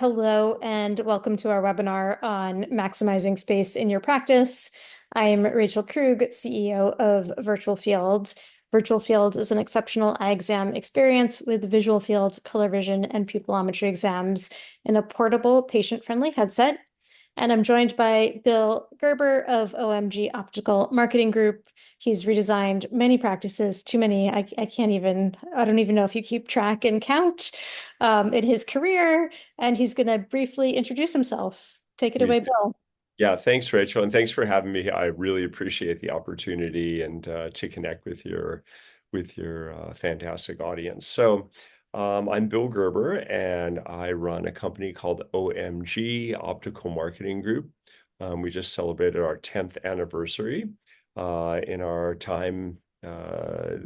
Hello, and welcome to our webinar on maximizing space in your practice. I'm Rachel Krug, CEO of Virtual Field. Virtual Field is an exceptional eye exam experience with visual field, color vision, and pupillometry exams in a portable, patient-friendly headset. And I'm joined by Bill Gerber of OMG Optical Marketing Group. He's redesigned many practices, too many. I don't even know if you keep track and count in his career. And he's going to briefly introduce himself. Take it We, away, Bill. yeah, thanks, Rachel, and thanks for having me. I really appreciate the opportunity and to connect with your fantastic audience. I'm Bill Gerber, and I run a company called OMG Optical Marketing Group. We just celebrated our 10th anniversary. In our time,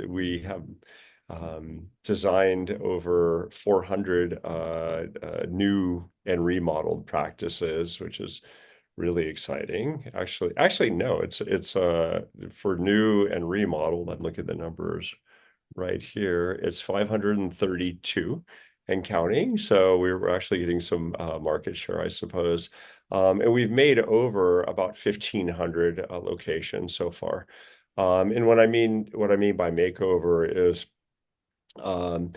we have designed over 400 new and remodeled practices, which is really exciting. Actually, no, it's for new and remodeled. I'm looking at the numbers right here. It's 532 and counting. So we were actually getting some market share, I suppose. And we've made over about 1,500 locations so far. And what I mean by makeover is um,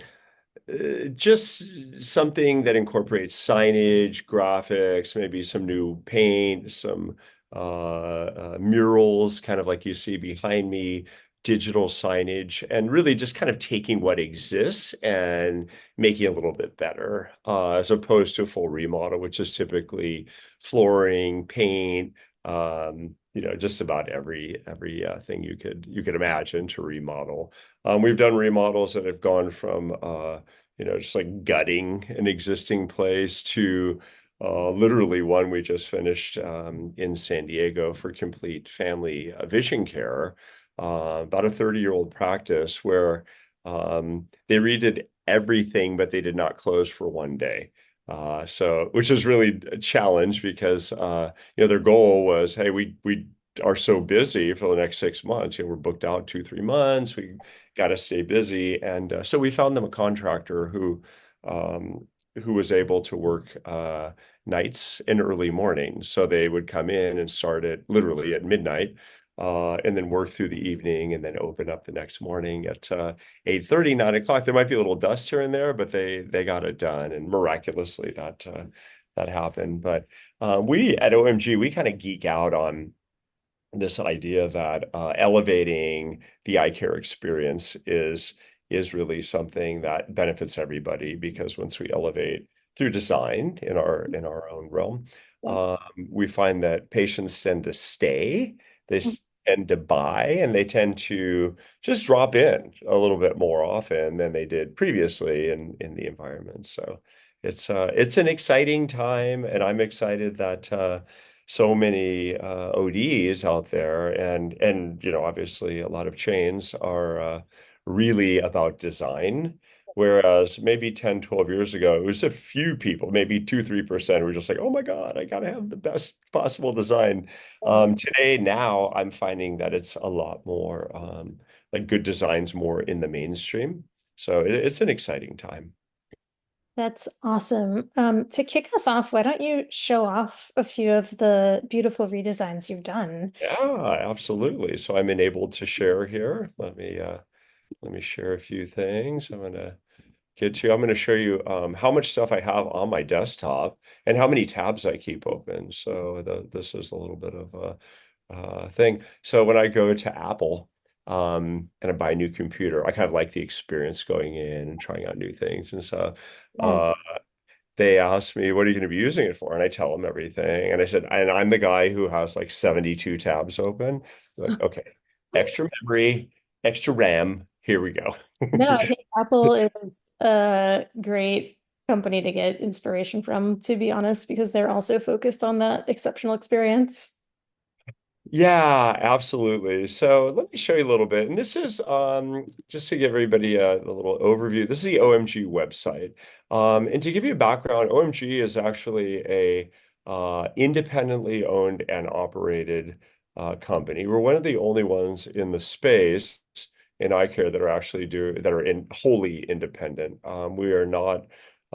just something that incorporates signage, graphics, maybe some new paint, some murals, kind of like you see behind me, digital signage, and really just kind of taking what exists and making it a little bit better, as opposed to a full remodel, which is typically flooring, paint, just about every thing you could imagine to remodel. We've done remodels that have gone from just like gutting an existing place to literally one we just finished in San Diego for complete family vision care, about a 30-year-old practice where they redid everything, but they did not close for one day. Which is really a challenge because their goal was, hey, we are so busy for the next 6 months. We're booked out 2, 3 months. We got to stay busy, and so we found them a contractor who was able to work nights and early mornings. So they would come in and start it literally at midnight. And then work through the evening and then open up the next morning at 8:30, 9 o'clock. There might be a little dust here and there, but they got it done. And miraculously that happened. But we at OMG, we kind of geek out on this idea that elevating the eye care experience is really something that benefits everybody, because once we elevate through design in our own realm, um, we find that patients tend to stay, they tend to buy, and they tend to just drop in a little bit more often than they did previously in the environment. So it's an exciting time, and I'm excited that so many ODs out there, and obviously a lot of chains are really about design. Whereas maybe 10, 12 years ago, it was a few people, maybe 2, 3% were just like, oh my God, I gotta have the best possible design. Today, now I'm finding that it's a lot more like good designs more in the mainstream. So it's an exciting time. That's awesome. To kick us off, why don't you show off a few of the beautiful redesigns you've done? Yeah, absolutely. So I'm enabled to share here. Let me share a few things. I'm going to show you how much stuff I have on my desktop and how many tabs I keep open. So this is a little bit of a thing. So when I go to Apple and I buy a new computer, I kind of like the experience going in and trying out new things and stuff. Yeah. Uh, they asked me, what are you going to be using it for? And I tell them everything. And I said, and I'm the guy who has like 72 tabs open. Like, okay, extra memory, extra RAM. Here we go. No, I think Apple is a great company to get inspiration from, to be honest, because they're also focused on that exceptional experience. Yeah, absolutely. So let me show you a little bit. And this is just to give everybody a little overview. This is the OMG website. And to give you a background, OMG is actually a independently owned and operated company. We're one of the only ones in the space in eye care that are in wholly independent. We are not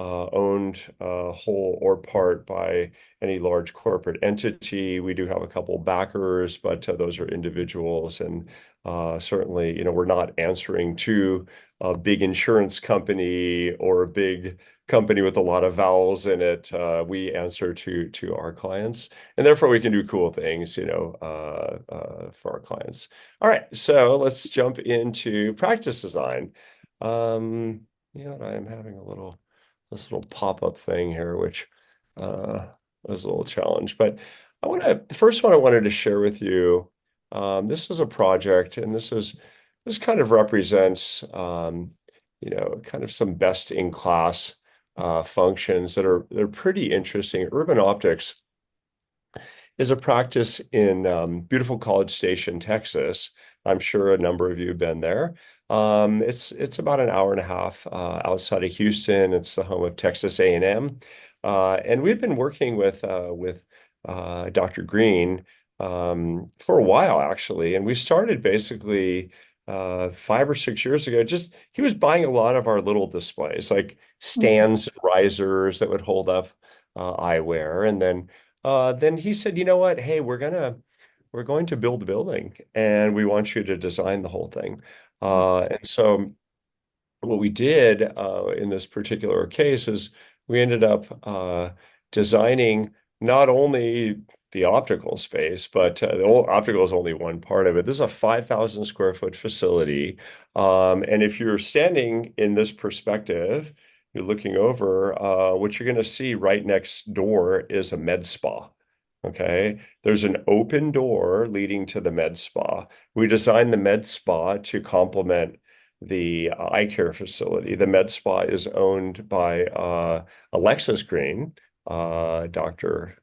owned whole or part by any large corporate entity. We do have a couple backers, but those are individuals. And certainly, we're not answering to a big insurance company or a big company with a lot of vowels in it. We answer to our clients, and therefore we can do cool things, for our clients. All right, so let's jump into practice design. I'm having a little this little pop-up thing here, which was a little challenge. But the first one I wanted to share with you. This is a project, and this kind of represents kind of some best in class functions they're pretty interesting. Urban optics is a practice in beautiful College Station, Texas. I'm sure a number of you have been there. It's about an hour and a half outside of Houston. It's the home of Texas A&M, and we've been working with Dr. Green for a while actually, and we started basically 5 or 6 years ago. Just he was buying a lot of our little displays, like Mm. stands and risers that would hold up eyewear, and then he said, you know what? Hey, we're going to build a building and we want you to design the whole thing. And so what we did in this particular case is we ended up designing not only the optical space, but optical is only one part of it. This is a 5,000 square foot facility. And if you're standing in this perspective, you're looking over, what you're going to see right next door is a med spa. Okay. There's an open door leading to the med spa. We designed the med spa to complement the eye care facility. The med spa is owned by Alexis Green, Dr.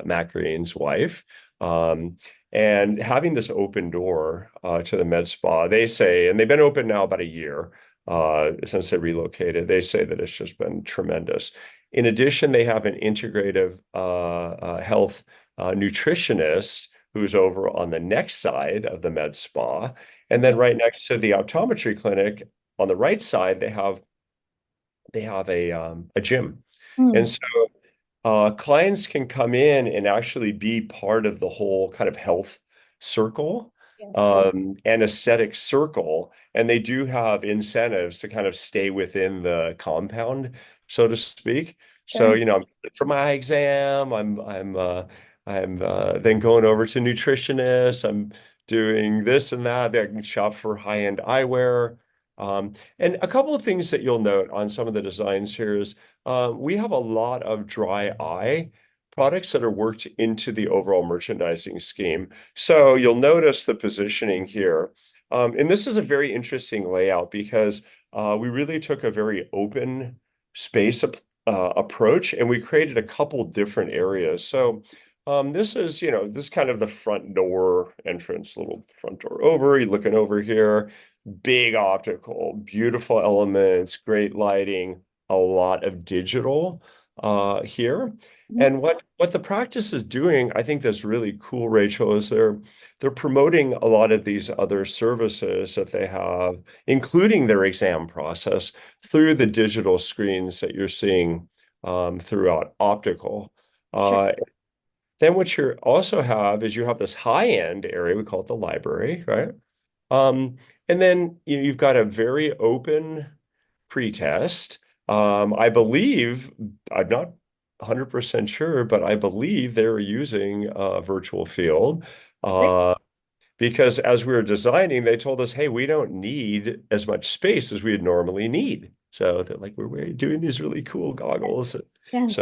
Matt Green's wife. And having this open door to the med spa, they say, and they've been open now about a year since they relocated, they say that it's just been tremendous. In addition, they have an integrative health nutritionist who's over on the next side of the med spa. And then right next to the optometry clinic on the right side, they have a gym. And Mm. so clients can come in and actually be part of the whole kind of health circle Yes. and aesthetic circle. And they do have incentives to kind of stay within the compound, so to speak. So, Sure. for my eye exam, I'm then going over to nutritionist. I'm doing this and that. I can shop for high-end eyewear. And a couple of things that you'll note on some of the designs here is we have a lot of dry eye products that are worked into the overall merchandising scheme. So you'll notice the positioning here. And this is a very interesting layout because we really took a very open space approach and we created a couple different areas. So this is kind of the front door entrance, little front door over. You're looking over here, big optical, beautiful elements, great lighting, a lot of digital here. Mhm. And what the practice is doing, I think that's really cool, Rachel, is they're promoting a lot of these other services that they have, including their exam process, through the digital screens that you're seeing throughout optical. Sure. Then what you also have is you have this high-end area, we call it the library, right? Um, and then you've got a very open pretest. I believe, I'm not 100% sure, but I believe they're using virtual field. Great. Uh, because as we were designing, they told us, hey, we don't need as much space as we'd normally need. So they're like, we're doing these really cool goggles. So Yes.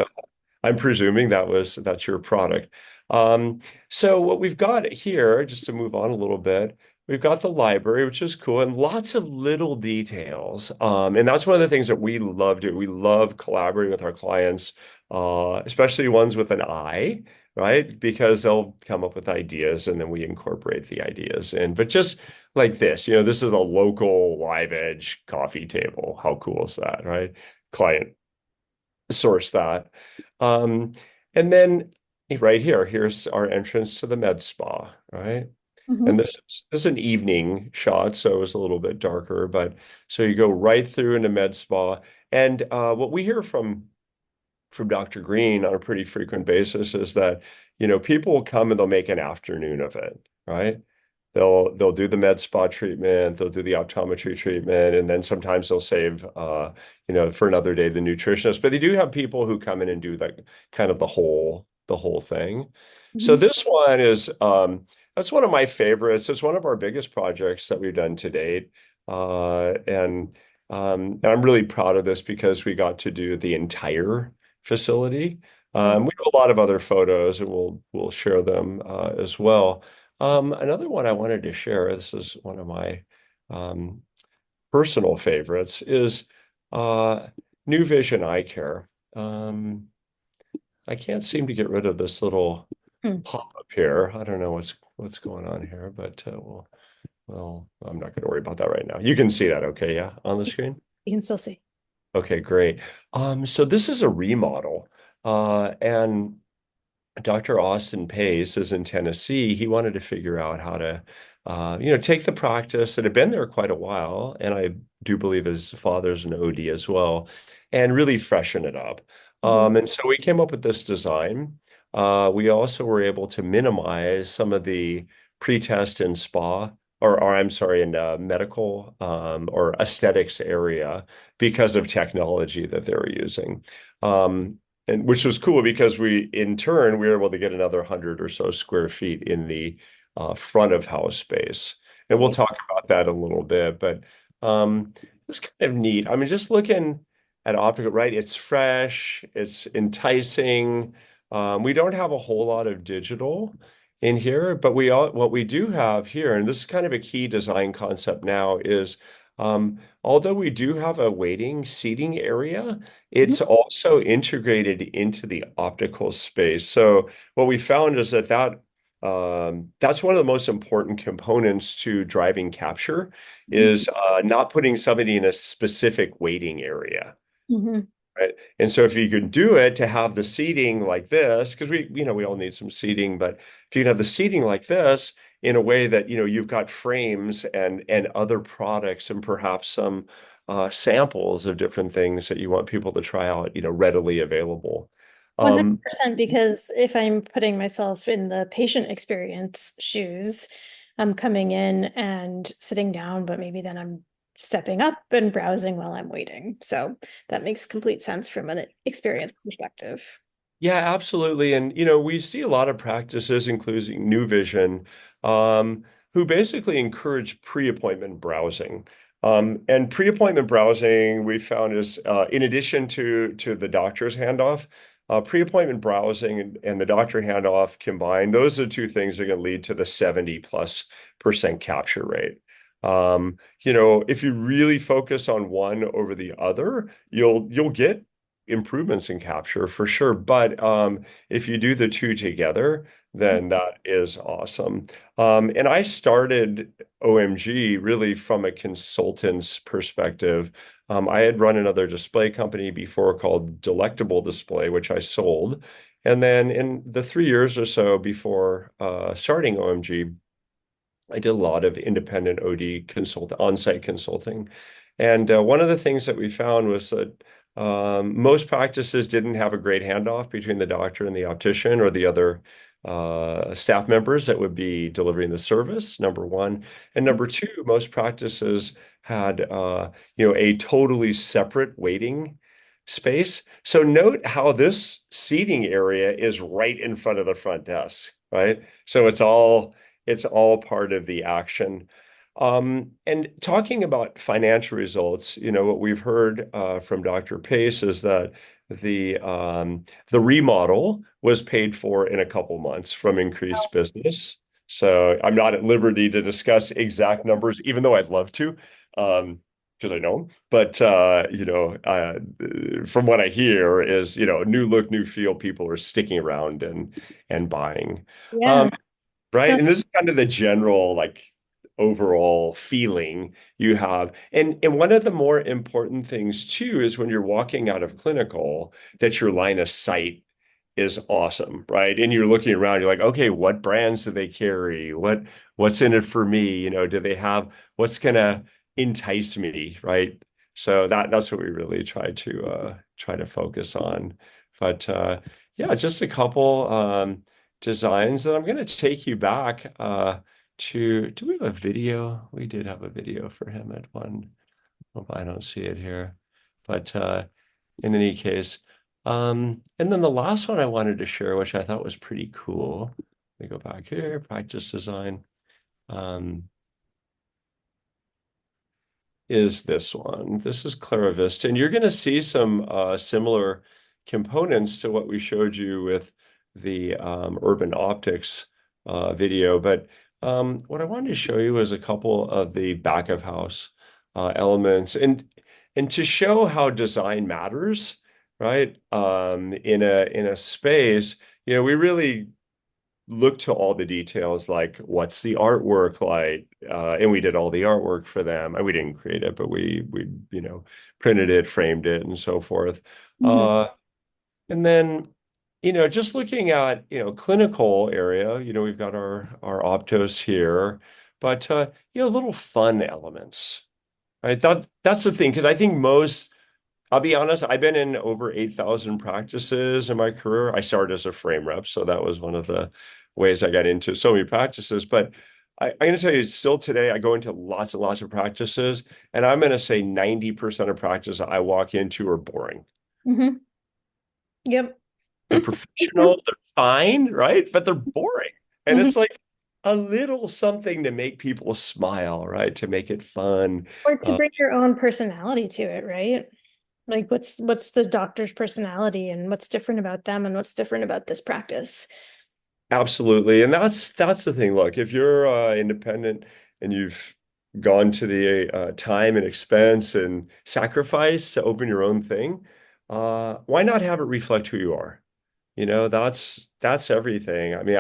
I'm presuming that's your product. So what we've got here, just to move on a little bit, we've got the library, which is cool, and lots of little details. And that's one of the things that we love doing. We love collaborating with our clients, especially ones with an eye, right? Because they'll come up with ideas and then we incorporate the ideas in. But just like this, this is a local live edge coffee table. How cool is that, right? Client source that. Um, and then right here, here's our entrance to the med spa, right? Hmm. And this is an evening shot, so it was a little bit darker, but so you go right through into med spa. And what we hear from Dr. Green on a pretty frequent basis is that, people will come and they'll make an afternoon of it, right? They'll do the med spa treatment, they'll do the optometry treatment, and then sometimes they'll save for another day the nutritionist. But they do have people who come in and do like kind of the whole thing. So Hmm. this one is that's one of my favorites. It's one of our biggest projects that we've done to date. And I'm really proud of this because we got to do the entire facility. Wow. We have a lot of other photos, and we'll share them as well. Another one I wanted to share, this is one of my um, personal favorites, is uh, New Vision Eye Care. I can't seem to get rid of this little Hmm. pop-up here. I don't know what's going on here, but well, I'm not going to worry about that right now. You can see that, okay? Yeah, on the screen. You can still see. Okay, great. So this is a remodel, and Dr. Austin Pace is in Tennessee. He wanted to figure out how to, take the practice that had been there quite a while, and I do believe his father's an OD as well, and really freshen it up. Hmm. And so we came up with this design. We also were able to minimize some of the pre-test and spa, or I'm sorry, in medical or aesthetics area because of technology that they were using. And which was cool because in turn, we were able to get another 100 or so square feet in the front of house space. And we'll Right. talk about that a little bit, but it's kind of neat. I mean, just looking at optical, right? It's fresh, it's enticing. We don't have a whole lot of digital in here, but what we do have here, and this is kind of a key design concept now, is although we do have a waiting seating area, Mhm. it's also integrated into the optical space. So what we found is that's one of the most important components to driving capture is not putting somebody in a specific waiting area. Mhm. Right. And so if you can do it to have the seating like this, because we all need some seating, but if you can have the seating like this in a way that, you've got frames and other products and perhaps some samples of different things that you want people to try out, readily available. Um, 100%, because if I'm putting myself in the patient experience shoes, I'm coming in and sitting down, but maybe then I'm stepping up and browsing while I'm waiting. So that makes complete sense from an experience perspective. Yeah, absolutely. And, we see a lot of practices, including New Vision, who basically encourage pre-appointment browsing. And pre-appointment browsing we found is, in addition to the doctor's handoff, pre-appointment browsing and the doctor handoff combined, those are the two things that are going to lead to the 70+% capture rate. If you really focus on one over the other, you'll get improvements in capture for sure. But if you do the two together, then that is awesome. And I started OMG really from a consultant's perspective. I had run another display company before called Delectable Display, which I sold. And then in the 3 years or so before starting OMG, I did a lot of independent OD on-site consulting. And one of the things that we found was that most practices didn't have a great handoff between the doctor and the optician or the other staff members that would be delivering the service, number one. And number two, most practices had a totally separate waiting space. So note how this seating area is right in front of the front desk, right? So it's all part of the action. And talking about financial results, what we've heard from Dr. Pace is that the remodel was paid for in a couple months from increased business. So I'm not at liberty to discuss exact numbers, even though I'd love to, because I know. But from what I hear is, new look, new feel. People are sticking around and buying. Yeah. Um, Right. So, And this is kind of the general, like, overall feeling you have. And one of the more important things too is when you're walking out of clinical, that your line of sight is awesome, right? And you're looking around, you're like, okay, what brands do they carry? What's in it for me? Do they have what's gonna entice me, right? So that's what we really try to focus on. But yeah, just a couple designs that I'm gonna take you back do we have a video? We did have a video for him at one. Hope I don't see it here. But in any case, and then the last one I wanted to share, which I thought was pretty cool. Let me go back here, practice design, um, is this one. This is Claravista, and you're going to see some similar components to what we showed you with the Urban Optics video. But what I wanted to show you is a couple of the back of house elements, and to show how design matters, right? In a space, we really look to all the details, like what's the artwork like, and we did all the artwork for them, and we didn't create it, but we printed it, framed it, and so forth. Mhm. And then just looking at clinical area, we've got our optos here, but little fun elements, right? That's the thing, because I think most, I'll be honest, I've been in over 8,000 practices in my career. I started as a frame rep, so that was one of the ways I got into so many practices. But I'm going to tell you, still today, I go into lots and lots of practices, and I'm going to say 90% of practices I walk into are boring. Mhm. Yep. They're professional, they're fine, right? But they're boring. And Mhm. it's like a little something to make people smile, right? To make it fun. Or to Uh, bring your own personality to it, right? Like what's the doctor's personality and what's different about them and what's different about this practice? Absolutely. And that's the thing. Look, if you're independent and you've gone to the time and expense and sacrifice to open your own thing, why not have it reflect who you are? That's everything. I mean,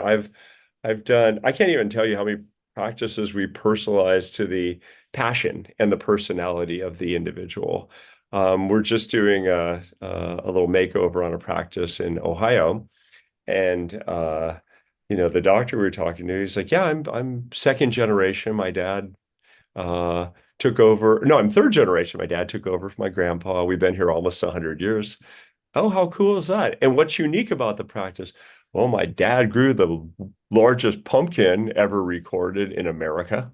I've done, I can't even tell you how many practices we personalize to the passion and the personality of the individual. We're just doing a little makeover on a practice in Ohio. And the doctor we were talking to, he's like, "Yeah, I'm second generation. My dad uh took over. No, I'm third generation. My dad took over from my grandpa. We've been here almost 100 years." Oh, how cool is that? And what's unique about the practice? Well, my dad grew the largest pumpkin ever recorded in America.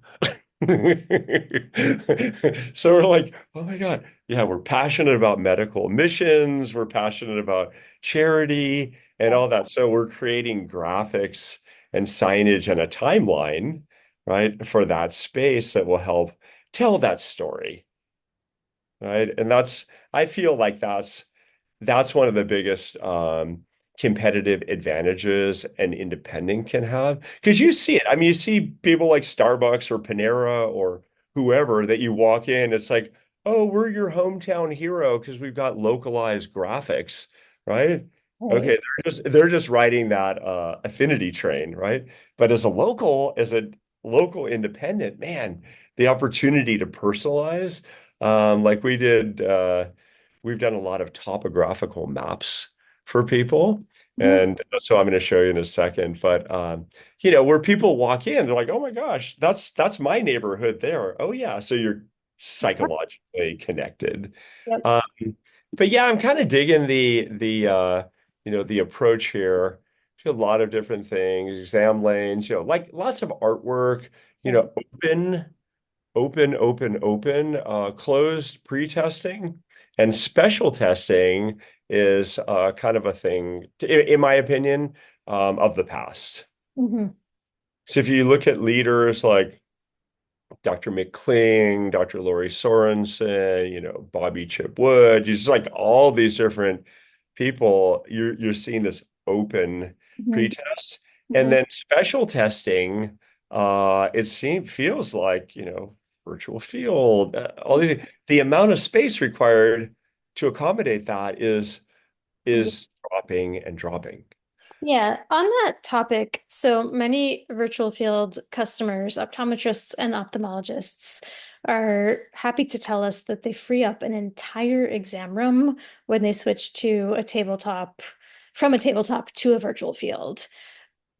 So we're like, oh my God. Yeah, we're passionate about medical missions. We're passionate about charity and all that. So we're creating graphics and signage and a timeline, right, for that space that will help tell that story, right? And I feel like that's one of the biggest competitive advantages an independent can have. Because you see it. I mean, you see people like Starbucks or Panera or whoever that you walk in, it's like, oh, we're your hometown hero because we've got localized graphics, right? Right. Okay, they're just riding that affinity train, right? But as a local independent, man, the opportunity to personalize, like we did. We've done a lot of topographical maps for people. Mhm. And so I'm going to show you in a second. But where people walk in, they're like, oh my gosh, that's my neighborhood there. Oh yeah. So you're psychologically connected. Yep. Um, but yeah, I'm kind of digging the approach here to a lot of different things, exam lanes, like lots of artwork, Right. open. Closed pre-testing and special testing is kind of a thing, in my opinion, of the past. Mhm. So if you look at leaders like Dr. McCling, Dr. Laurie Sorensen, Bobby Chip Wood, just like all these different people, you're seeing this open Mhm. pretest. And Mhm. then special testing, feels like, virtual field, the amount of space required to accommodate that is dropping and dropping. Yeah, on that topic, so many virtual field customers, optometrists and ophthalmologists, are happy to tell us that they free up an entire exam room when they switch to a tabletop from a tabletop to a virtual field.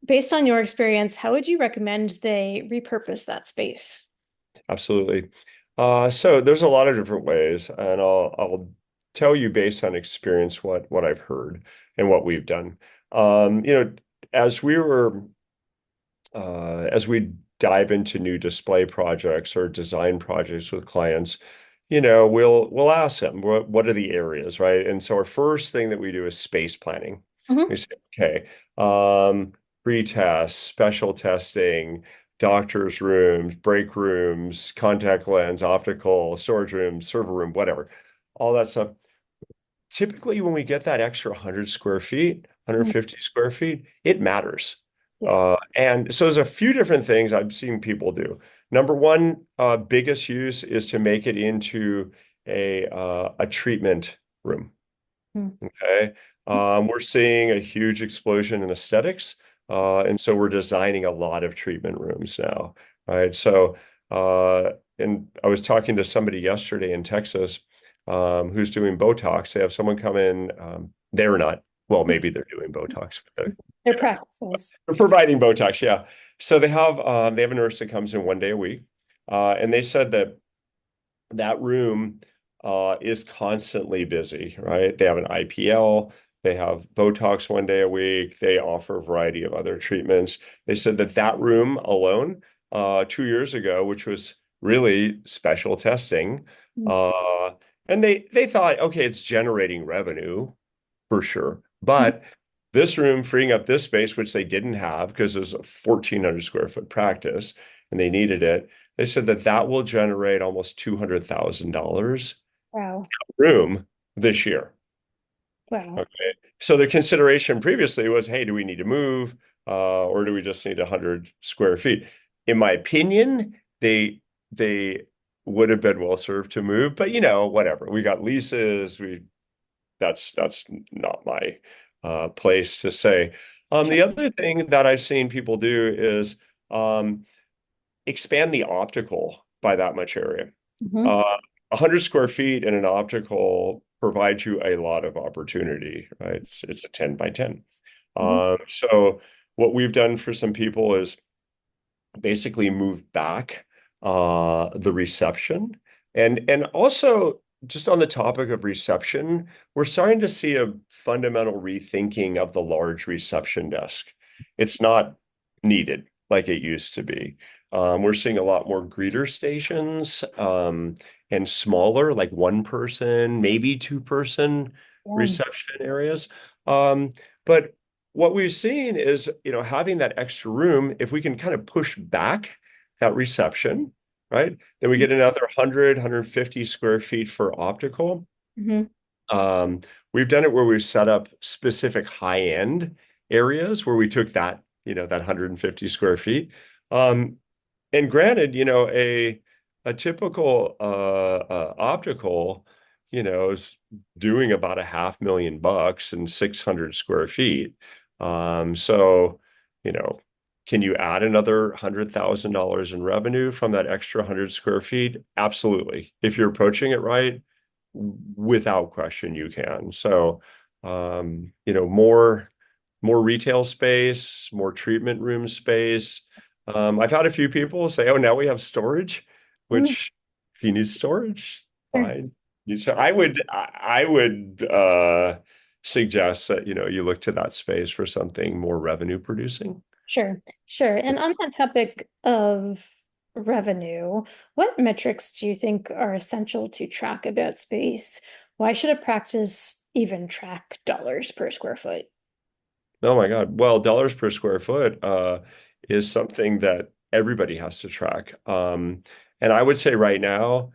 Based on your experience, how would you recommend they repurpose that space? Absolutely. So there's a lot of different ways, and I'll tell you based on experience what I've heard and what we've done. You know, as we were as we dive into new display projects or design projects with clients, we'll ask them what are the areas, right? And so our first thing that we do is space planning. Mhm. We say, okay, pre-test, special testing, doctor's rooms, break rooms, contact lens, optical, storage room, server room, whatever, all that stuff. Typically, when we get that extra 100 square feet, Mhm. 150 square feet, it matters. Yeah. And so there's a few different things I've seen people do. Number one, biggest use is to make it into a treatment room. Mhm. Okay. We're seeing a huge explosion in aesthetics. And so we're designing a lot of treatment rooms now, right? So, and I was talking to somebody yesterday in Texas, who's doing Botox. They have someone come in. They're not, well, maybe they're doing Botox. But, Their practices. they're providing Botox, yeah. So they have a nurse that comes in 1 day a week. And they said that that room is constantly busy, right? They have an IPL, they have Botox 1 day a week, they offer a variety of other treatments. They said that that room alone, 2 years ago, which was really special testing, Mhm. uh, and they thought, okay, it's generating revenue for sure, but this room freeing up this space, which they didn't have because it was a 1,400 square foot practice and they needed it. They said that that will generate almost $200,000 Wow. room this year. Wow. Okay. So the consideration previously was, hey, do we need to move, or do we just need 100 square feet? In my opinion, they would have been well served to move, but whatever. We got leases. That's not my place to say. Sure. The other thing that I've seen people do is um, expand the optical by that much area. Mhm. Uh, 100 square feet in an optical provides you a lot of opportunity, right? It's a 10 by 10. Mhm. So what we've done for some people is basically move back the reception. And also just on the topic of reception, we're starting to see a fundamental rethinking of the large reception desk. It's not needed like it used to be. We're seeing a lot more greeter stations and smaller, like one person, maybe two-person Yeah. reception areas. But what we've seen is, having that extra room, if we can kind of push back that reception, right? Then we get another 100, 150 square feet for optical. Mhm. Um, we've done it where we've set up specific high-end areas where we took that 150 square feet. Um, and granted, a typical optical, is doing about $500,000 and 600 square feet. So, you know, can you add another $100,000 in revenue from that extra 100 square feet? Absolutely. If you're approaching it right, without question, you can. So, more retail space, more treatment room space. I've had a few people say, "Oh, now we have storage," Mhm. which if you need storage, Sure. fine. I would suggest that you look to that space for something more revenue producing. Sure. Sure. And on that topic of revenue, what metrics do you think are essential to track about space? Why should a practice even track dollars per square foot? Oh my God. Well, dollars per square foot is something that everybody has to track. And I would say right now,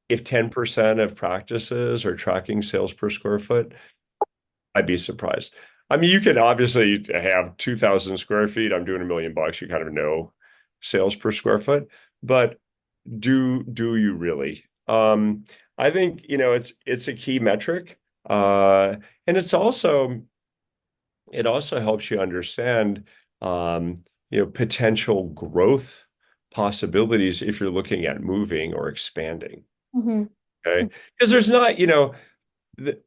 if 10% of practices are tracking sales per square foot, I'd be surprised. I mean, you can obviously have 2,000 square feet. I'm doing $1 million. You kind of know sales per square foot, but do you really? I think, it's a key metric. And it also helps you understand, potential growth possibilities if you're looking at moving or expanding. Hmm. Okay. Because there's not, the,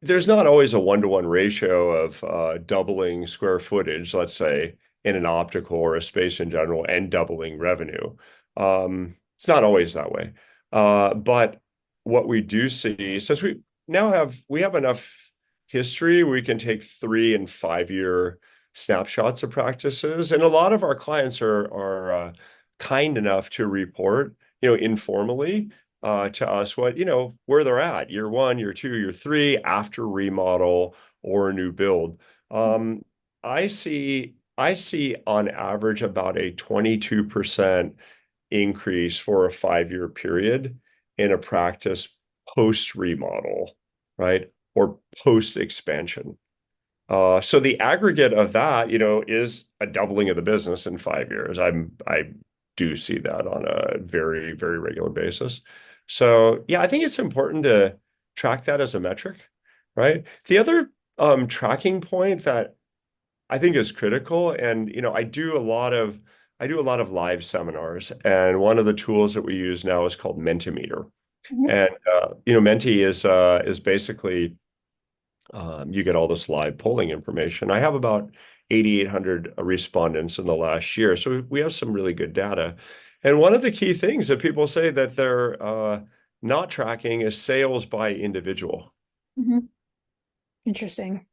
there's not always a one-to-one ratio of doubling square footage, let's say, in an optical or a space in general, and doubling revenue. It's not always that way. But what we do see, since we have enough history, we can take 3 and 5 year snapshots of practices, and a lot of our clients are kind enough to report, informally to us what, where they're at, year one, year two, year three, after remodel or a new build. Um, I see on average about a 22% increase for a 5 year period in a practice post remodel, right? Or post expansion. So the aggregate of that, is a doubling of the business in 5 years. I do see that on a very, very regular basis. So yeah, I think it's important to track that as a metric, right? The other tracking point that I think is critical, and I do a lot of live seminars, and one of the tools that we use now is called Mentimeter. Mhm. And Menti is basically you get all this live polling information. I have about 8,800 respondents in the last year, so we have some really good data. And one of the key things that people say that they're not tracking is sales by individual. Mhm. Interesting.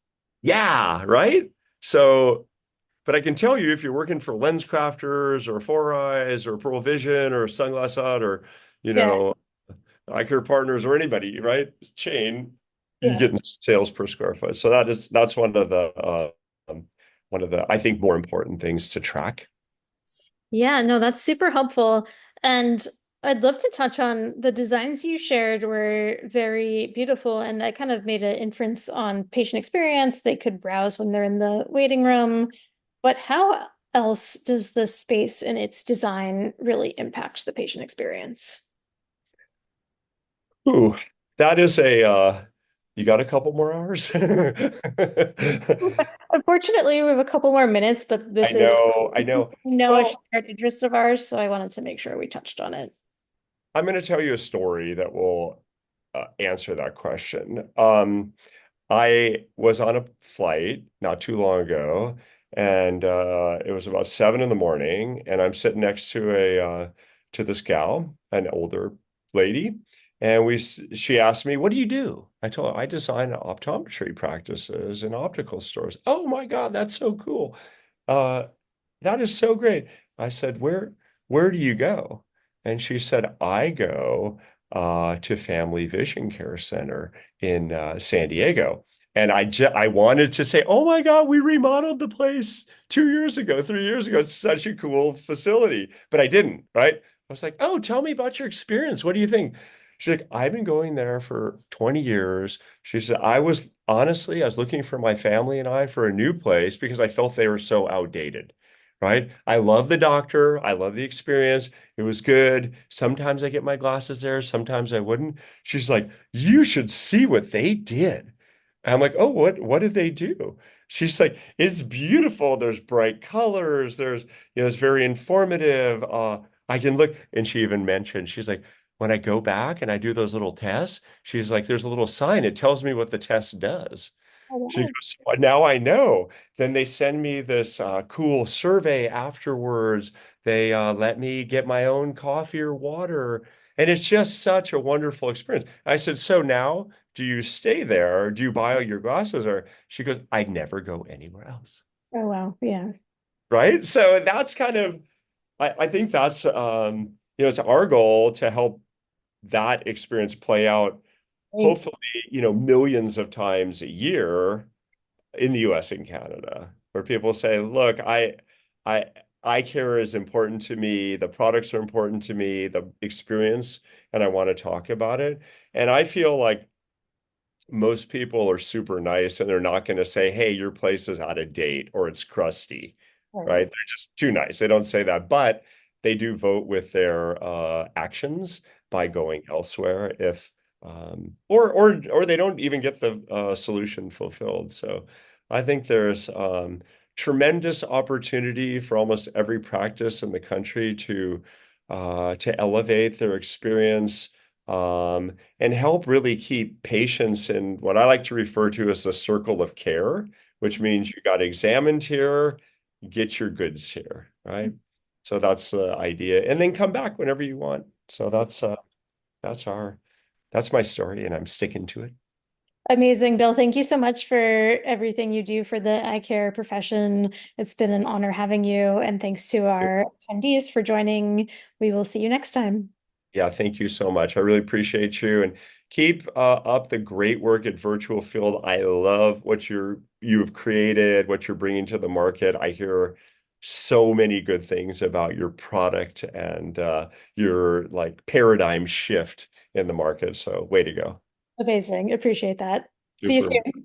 Yeah, right? So, but I can tell you if you're working for Lens Crafters or Four Eyes or Pearl Vision or Sunglass Hut or, you Yeah. know, Eye Care Partners or anybody, right? Chain, you're Yes. getting sales per square foot. So that's one of the I think more important things to track. Yeah, no, that's super helpful. And I'd love to touch on the designs you shared were very beautiful. And I kind of made an inference on patient experience. They could browse when they're in the waiting room. But how else does the space and its design really impact the patient experience? Ooh, that is a you got a couple more hours? Unfortunately, we have a couple more minutes, but I this is know, I this is know. a Well, shared interest of ours, so I wanted to make sure we touched on it. I'm going to tell you a story that will answer that question. I was on a flight not too long ago, and it was about 7 in the morning, and I'm sitting next to a to this gal, an older lady, and she asked me, "What do you do?" I told her I design optometry practices in optical stores. Oh my God, that's so cool. Uh, that is so great. I said, where do you go? And she said, I go to Family Vision Care Center in San Diego. And I wanted to say, oh my God, we remodeled the place 2 years ago, 3 years ago. It's such a cool facility. But I didn't, right? I was like, oh, tell me about your experience. What do you think? She's like, I've been going there for 20 years. She said, I was looking for my family and I for a new place because I felt they were so outdated, right? I love the doctor. I love the experience. It was good. Sometimes I get my glasses there, sometimes I wouldn't. She's like, you should see what they did. And I'm like, oh, what did they do? She's like, it's beautiful. There's bright colors. It's very informative. I can look. And she even mentioned, she's like, when I go back and I do those little tests, she's like, there's a little sign. It tells me what the test does. Oh, She wow. goes, "Well, now I know." Then they send me this cool survey afterwards. They let me get my own coffee or water. And it's just such a wonderful experience. I said, so now do you stay there? Or do you buy all your glasses? Or she goes, I never go anywhere else. Oh, wow. Yeah. Right. So that's kind of, I think that's, it's our goal to help that experience play out, Great. hopefully, millions of times a year in the US and Canada, where people say, look, I eye care is important to me, the products are important to me, the experience, and I want to talk about it. And I feel like most people are super nice and they're not going to say, hey, your place is out of date or it's crusty, right? Right. They're just too nice. They don't say that, but they do vote with their actions by going elsewhere if or they don't even get the solution fulfilled. So I think there's tremendous opportunity for almost every practice in the country to elevate their experience, and help really keep patients in what I like to refer to as the circle of care, which means you got examined here, get your goods here, right? So that's the idea, and then come back whenever you want. So that's our that's my story, and I'm sticking to it. Amazing, Bill. Thank you so much for everything you do for the eye care profession. It's been an honor having you, and thanks to our attendees for joining. We will see you next time. Yeah, thank you so much. I really appreciate you and keep up the great work at Virtual Field. I love what you've created, what you're bringing to the market. I hear so many good things about your product and your like paradigm shift in the market. So way to go. Amazing. Appreciate that. See you Super. soon.